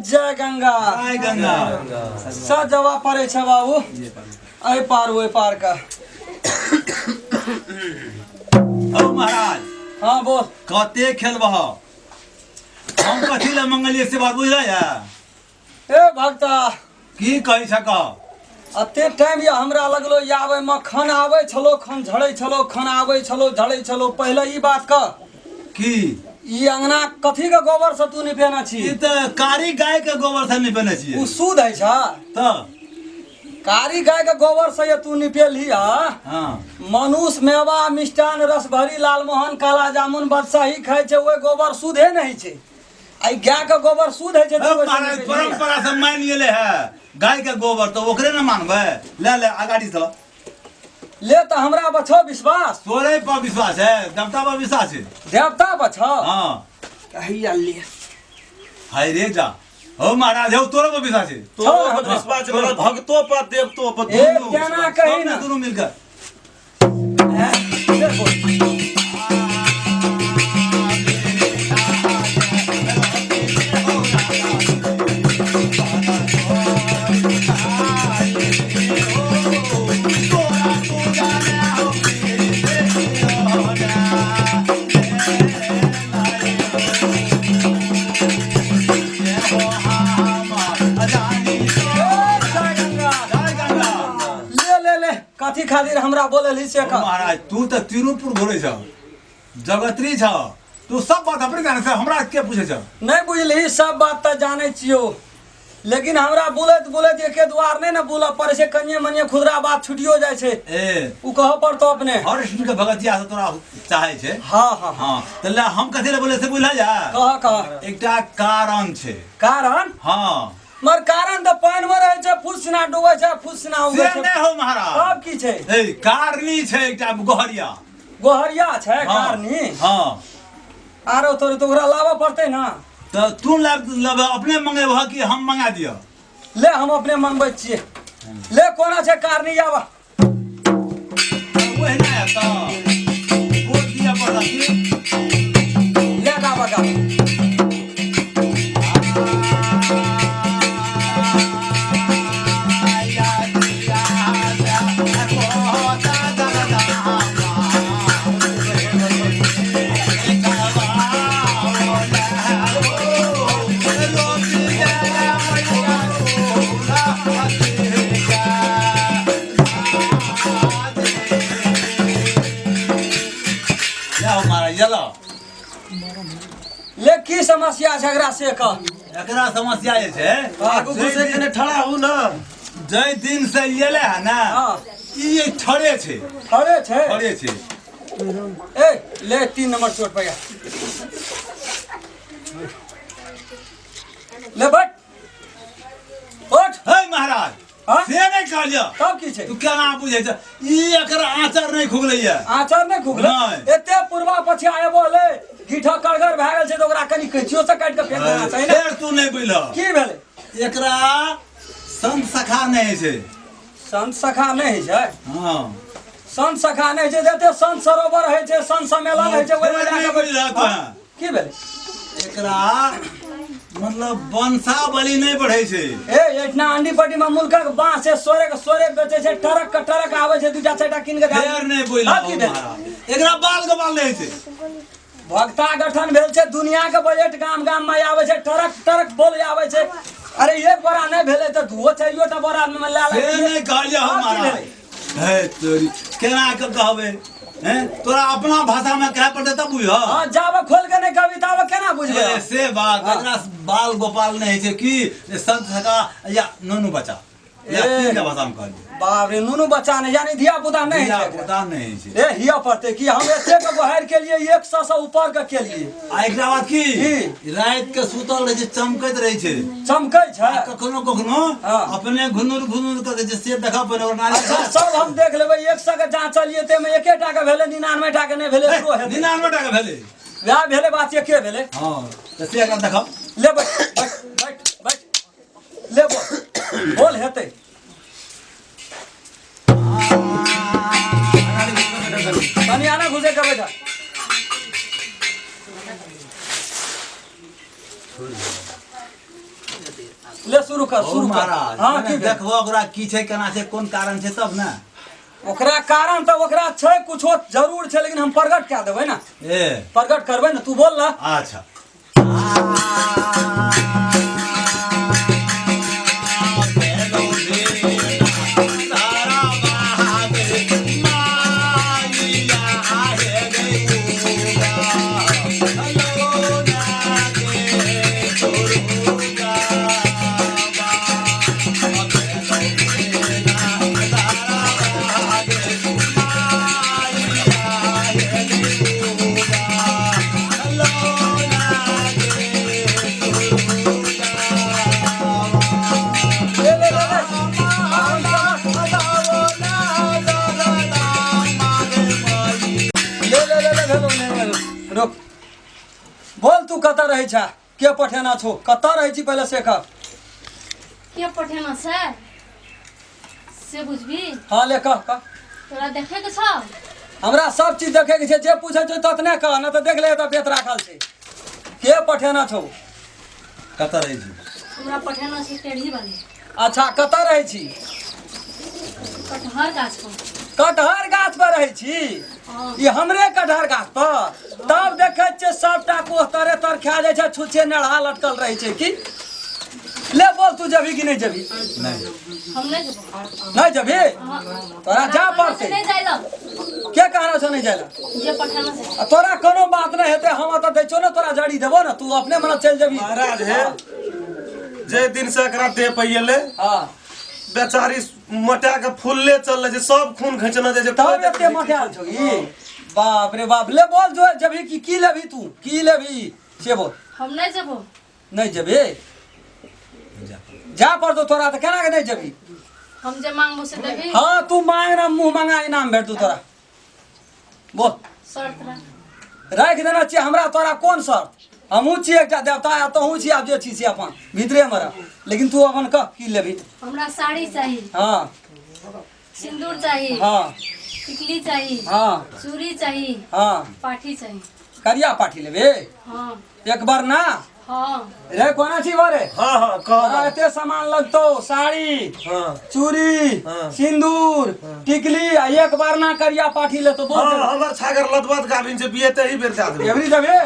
जय गंगा जय गंगा सब जवा पड़े छे बाबू अय पार ओय पार का। ओ महाराज हाँ बोल कते खेलबह हम कथी ले मंगलिए से बात बुझल या ए भक्ता की कहि सक अते टाइम या हमरा लगलो आवे में खन आवे छलो खन झड़े छलो खन आवे छलो झड़े छलो पहले ई बात का की ई अंगना कथी के गोबर से तू निपेना छी ई त कारी गाय के गोबर से निपेने छी उ शुद्ध है छा त कारी गाय के गोबर से ये तू निपेली हां मनुष्य मेवा मिष्टान रस भरी लालमोहन काला जामुन बादशाही खाय छे ओए गोबर शुद्धे नहीं छे आई गाय के गोबर शुद्ध है छे तो महाराज परंपरा से मान गेले है गाय के गोबर तो ओकरे न मानबे ले ले आगाड़ी चल ले तो हमरा बछो विश्वास तोरे पर विश्वास है देवता पर विश्वास है देवता बछो हां कहिया ले हाय रे जा हो महाराज हो तोरे पर विश्वास है तोरे पर विश्वास है भक्तों पर देवतों पर एक जना कही ना दोनों मिलकर कथी खातिर हमरा बोलली से का महाराज तू तो तिरुपुर घुरे छ जगत्री छ तू सब बात अपने जाने से हमरा के पूछे छ नहीं बुझली सब बात तो जाने छियो लेकिन हमरा बोलत बोलत एके द्वार नहीं ना बोला पर से कन्ये मन्ये खुदरा बात छुटियो जाय छे ए उ कह पर तो अपने हर सिंह के भगतिया से तोरा चाहे छे हां हां हां तले हम कथि ले बोले से बुझला जा कह एकटा कारण छे कारण हां मर कारण तो पानी में रहे छे फुसना डूबे छे फुसना उगे से छे नहीं हो महाराज सब की छे ए कारनी छे एकटा गोहरिया गोहरिया छे कारनी हां आरो तोरा लावा पड़ते ना तो तू लब अपने मंगे वह कि हम मंगा दियो ले हम अपने मंगबै छिए ले कोना छे कारनी आवा वही ना है तो बोल दिया पड़ा कि ले गावा गा ले की समस्या झगड़ा से का एकरा समस्या ये छे आगू घुसे के ने ठड़ा हूं ना जय दिन से येले है ना हां ई ठड़े छे खड़े छे ठड़े छे ए ले 3 नंबर चोट भैया ले बट उठ हे महाराज हाँ? से नहीं कह लिया तब की छे तू क्या ना बुझे छ ई एकरा आचार नहीं खुगले है आचार नहीं खुगले नहीं। एते पूर्वा पछी आए बोले गीठा कड़गर भए गेल छे तो ओकरा कनी कैचियो से काट के फेंक देना चाहिए ना फिर तू नहीं बुझला की भेले एकरा संत सखा नहीं छे संत सखा नहीं छे हां संत सखा नहीं छे देते संत सरोवर है छे संत सम्मेलन है छे ओइ में जाके बुझला तू की भेले एकरा मतलब वंशावली नहीं बढ़े छे। ए इतना अंडी पट्टी में मुल्का के बांस से सोरे के सोरे बेचे छे, टरक के टरक आवे छे, दूटा चारटा किन के फेर नहीं बोला हाँ, की भेल? एकरा बाल गोपाल नहीं छे। भक्ता गठन भेल छे, दुनिया के बजट गाम गाम में आवे छे, टरक टरक बोल आवे छे। अरे एक बड़ा नहीं भेले त दुओ चाहिए त बड़ा में ला से नहीं कहलिए हमारा है तोरी केना के कहबे हैं तोरा अपना भाषा में कह पड़ते तब बुझ हां जावे खोल के नहीं कविता वे केना बुझबे से बात एकरा बाल गोपाल नहीं छे कि संत सका या नोनू बच्चा या तीन के भाषा में कहलिए बाप रे नुनु बच्चा नहीं जानी धिया पुता नहीं या है पता नहीं छे। ए हिया पड़ते कि हम एते के बहार के लिए 100 से ऊपर के लिए आ एकरा बात की की? रात के सुतल रहे छे चमकैत रहे छे चमकै छै। कखनो कखनो हाँ। अपने घुनुर घुनुर कर दे से देखा पर और नाली अच्छा सब हम देख लेबै 100 के जांच चलिए ते में एके टा के भेले 99 टा के नहीं भेले तो है 99 टका भेले वह भेले बात एके भेले। हां त से एकरा देखा ले बैठ बैठ बैठ ले बोल हेते पानी आना घुसे के बैठा ले शुरू कर शुरू कर। महाराज हां की की देखबो ओकरा की छै केना छै कोन कारण छै तब ना ओकरा कारण तो ओकरा छै कुछो जरूर छै, लेकिन हम प्रकट क्या देबै ना, ए प्रकट करबै ना, तू बोल ना। अच्छा ले ले ले ले ले ले ले ले भेलो ले रुक बोल तू कत रहै छ के पठेना छो कत रहै छी पहले से कह। के पठेना छै से बुझबी हां ले कह कह तोरा देखे के छौ हमरा सब चीज देखे के छै, जे पूछे छै ततने कह, न त देख ले त पेट राखल छै। के पठेना छो कत रही छी हमरा पठेना छै टेढ़ी वाली अच्छा कत रहै छी कटहर गाछ पर कटहर गाछ पर रहै छी हाँ। ये हमरे कटहर गाछ पर तब देखे छियै सबटा कोह तरे तर खा जाइ छै, छुछे नेढ़ा लटकल रहै छै की। ले बोल तू जभी कि नहीं जभी नहीं हम नहीं जेबो नहीं जभी हाँ। तोरा जा पड़ते नहीं जाइला के कहना छो नहीं जाइला जे पठेना छै आ तोरा कोनो बात नहीं हेते हम त दै छो ना तोरा जड़ी देबो ना, तू अपने मन चल जभी। महाराज है जे दिन से एकरा दे पइले हां बेचारी मटा के फुलले चल जे सब खून खींचना जे तब एते मठाल छो ई बाप रे बाप। ले बोल जो जभी की लेबी तू की लेबी से बोल। हम नहीं जेबो नहीं जभी जा पर तो तोरा त केना के नहीं जभी। हम जे मांगबो से देबी हाँ तू मांग ना मुंह मांगा इनाम भेट तू तोरा बोल। शर्त रे राख देना चाहिए हमरा तोरा कोन शर्त, हमहू छी एकटा देवता आ तोहू छी आब जे छी से अपन भीतरे में रह, लेकिन तू अपन कह की लेबी। हमरा साड़ी चाहिए हाँ सिंदूर चाहिए हाँ टिकली चाहिए हाँ चूड़ी चाहिए हाँ पाठी चाहिए करिया पाठी लेबे हाँ एक बार ना हाँ रे कोना छी बारे हां हां तोरा कह एते सामान लगतो साड़ी हां चूड़ी हाँ। सिंदूर टिकली आ एक बार ना करिया पाठी ले तो बोल हां दे। हमर छागर लदबत गाबिन से बिये ते ही बेर जा दे एवरी जबे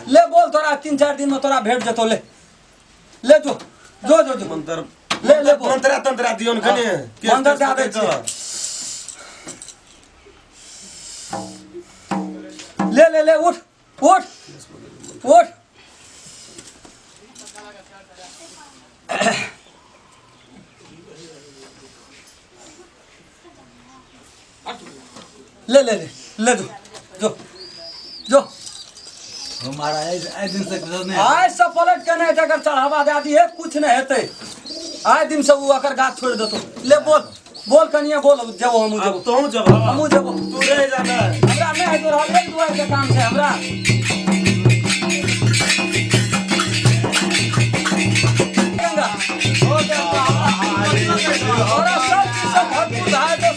ले बोल तोरा 3-4 दिन में तोरा भेट जतो ले ले जो जो जो जो मंत्र ले ले बोल तंत्रा दियोन कने हाँ, मंत्र दे आबै छै। ले ले ले उठ उठ उठ ले ले ले ले जो जो जो हमारा ए दिन से गुजर नहीं आज से पलट के नहीं अगर चढ़ावा दे दी है कुछ नहीं हेते आज दिन से वो अकर गाछ छोड़ देतो। ले बोल बोल कनिया बोल जब हम अब जब तो जब हम जब तू रह जाना हमरा नहीं है तो रहल एक दुआर के काम से हमरा गंगा हो गया और सब चीज सब भरपूर है तो